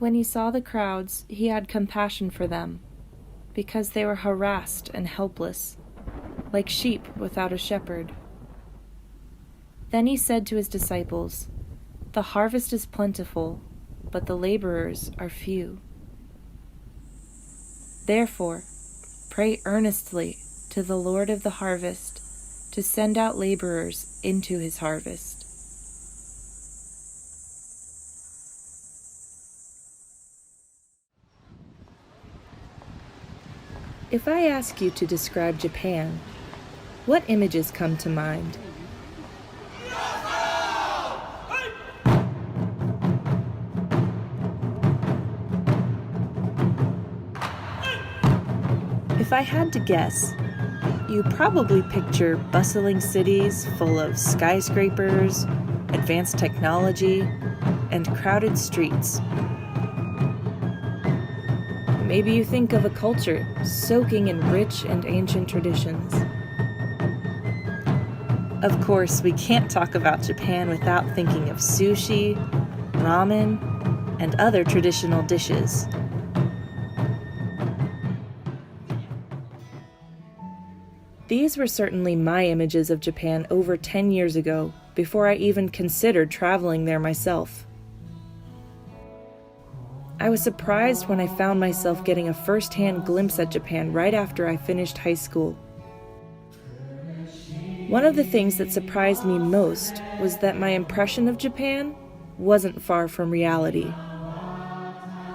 When he saw the crowds, he had compassion for them, because they were harassed and helpless, like sheep without a shepherd. Then he said to his disciples, "The harvest is plentiful, but the laborers are few. Therefore, pray earnestly to the Lord of the harvest to send out laborers into his harvest." If I ask you to describe Japan, what images come to mind? If I had to guess, you probably picture bustling cities full of skyscrapers, advanced technology, and crowded streets. Maybe you think of a culture soaking in rich and ancient traditions. Of course, we can't talk about Japan without thinking of sushi, ramen, and other traditional dishes. These were certainly my images of Japan over 10 years ago, before I even considered traveling there myself. I was surprised when I found myself getting a first-hand glimpse at Japan right after I finished high school. One of the things that surprised me most was that my impression of Japan wasn't far from reality.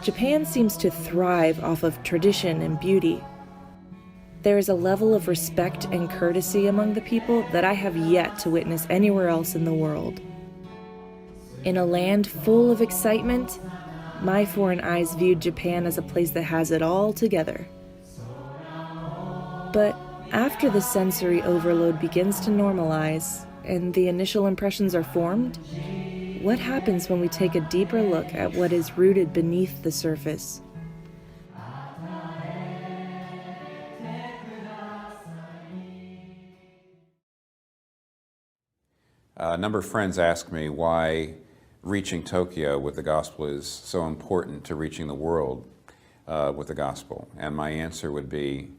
Japan seems to thrive off of tradition and beauty. There is a level of respect and courtesy among the people that I have yet to witness anywhere else in the world. In a land full of excitement, my foreign eyes viewed Japan as a place that has it all together. But after the sensory overload begins to normalize and the initial impressions are formed, what happens when we take a deeper look at what is rooted beneath the surface? A number of friends ask me why reaching Tokyo with the gospel is so important to reaching the world with the gospel. And my answer would be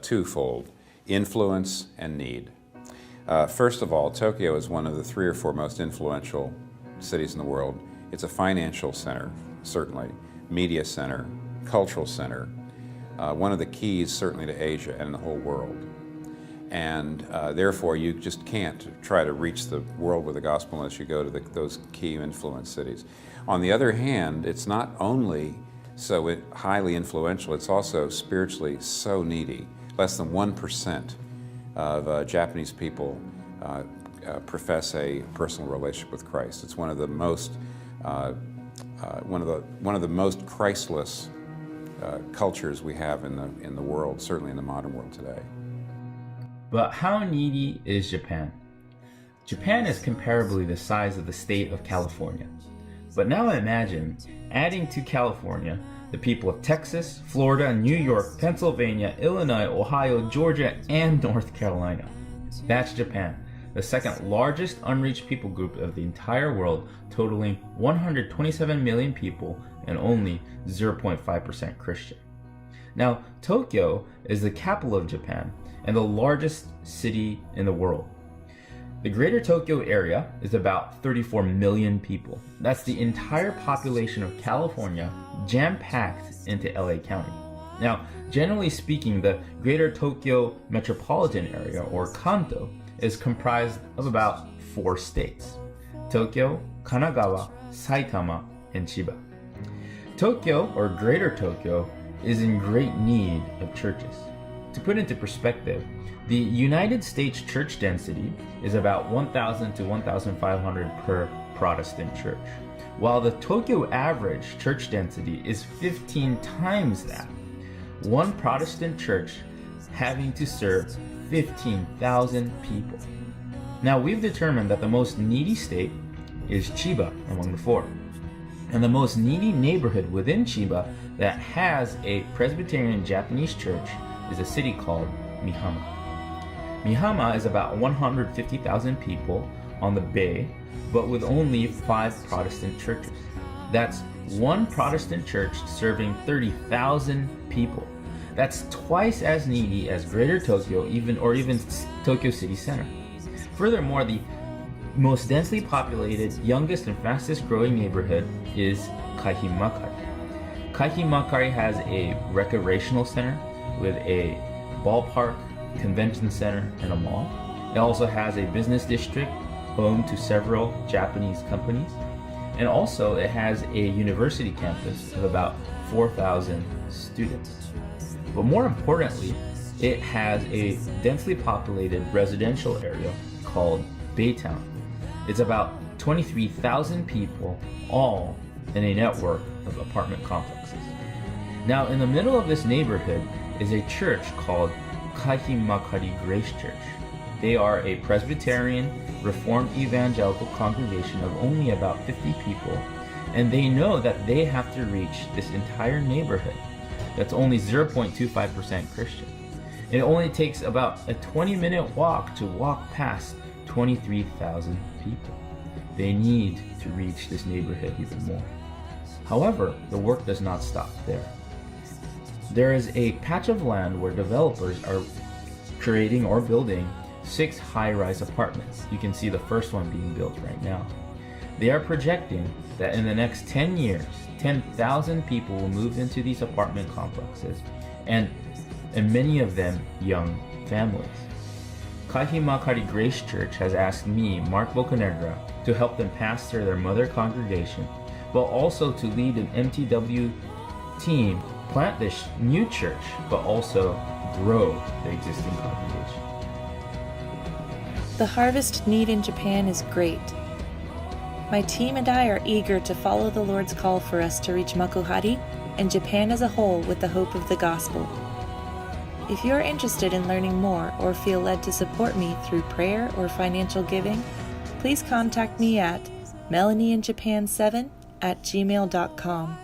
twofold: influence and need. First of all, Tokyo is one of the 3 or 4 most influential cities in the world. It's a financial center, certainly, media center, cultural center, one of the keys certainly to Asia and the whole world. And therefore, you just can't try to reach the world with the gospel unless you go to those key influence cities. On the other hand, it's not only so highly influential, it's also spiritually so needy. Less than 1% of Japanese people profess a personal relationship with Christ. It's one of the most Christless cultures we have in the world, certainly in the modern world today. But how needy is Japan? Japan is comparably the size of the state of California. But now imagine adding to California the people of Texas, Florida, New York, Pennsylvania, Illinois, Ohio, Georgia, and North Carolina. That's Japan, the second largest unreached people group of the entire world, totaling 127 million people and only 0.5% Christian. Now, Tokyo is the capital of Japan and the largest city in the world. The greater Tokyo area is about 34 million people. That's the entire population of California jam-packed into LA County. Now, generally speaking, the greater Tokyo metropolitan area, or Kanto, is comprised of about 4 states: Tokyo, Kanagawa, Saitama, and Chiba. Tokyo, or greater Tokyo, is in great need of churches. To put into perspective, the United States church density is about 1,000 to 1,500 per Protestant church, while the Tokyo average church density is 15 times that. One Protestant church having to serve 15,000 people. Now, we've determined that the most needy state is Chiba among the 4. And the most needy neighborhood within Chiba that has a Presbyterian Japanese church is a city called Mihama. Mihama is about 150,000 people on the bay, but with only 5 Protestant churches. That's one Protestant church serving 30,000 people. That's twice as needy as Greater Tokyo, even Tokyo City Center. Furthermore, the most densely populated, youngest and fastest growing neighborhood is Kaihimakari. Kaihimakari has a recreational center with a ballpark, convention center, and a mall. It also has a business district home to several Japanese companies. And also it has a university campus of about 4,000 students. But more importantly, it has a densely populated residential area called Baytown. It's about 23,000 people, all in a network of apartment complexes. Now, in the middle of this neighborhood is a church called Kaihimakari Grace Church. They are a Presbyterian, Reformed Evangelical congregation of only about 50 people, and they know that they have to reach this entire neighborhood that's only 0.25% Christian. It only takes about a 20-minute walk to walk past 23,000 people. They need to reach this neighborhood even more. However, the work does not stop there. There is a patch of land where developers are creating or building 6 high-rise apartments. You can see the first one being built right now. They are projecting that in the next 10 years, 10,000 people will move into these apartment complexes, and many of them young families. Kaihimakari Grace Church has asked me, Mark Bocanegra, to help them pastor their mother congregation, but also to lead an MTW team, plant this new church, but also grow the existing congregation. The harvest need in Japan is great. My team and I are eager to follow the Lord's call for us to reach Makuhari and Japan as a whole with the hope of the gospel. If you are interested in learning more or feel led to support me through prayer or financial giving, please contact me at melanieinjapan7@gmail.com.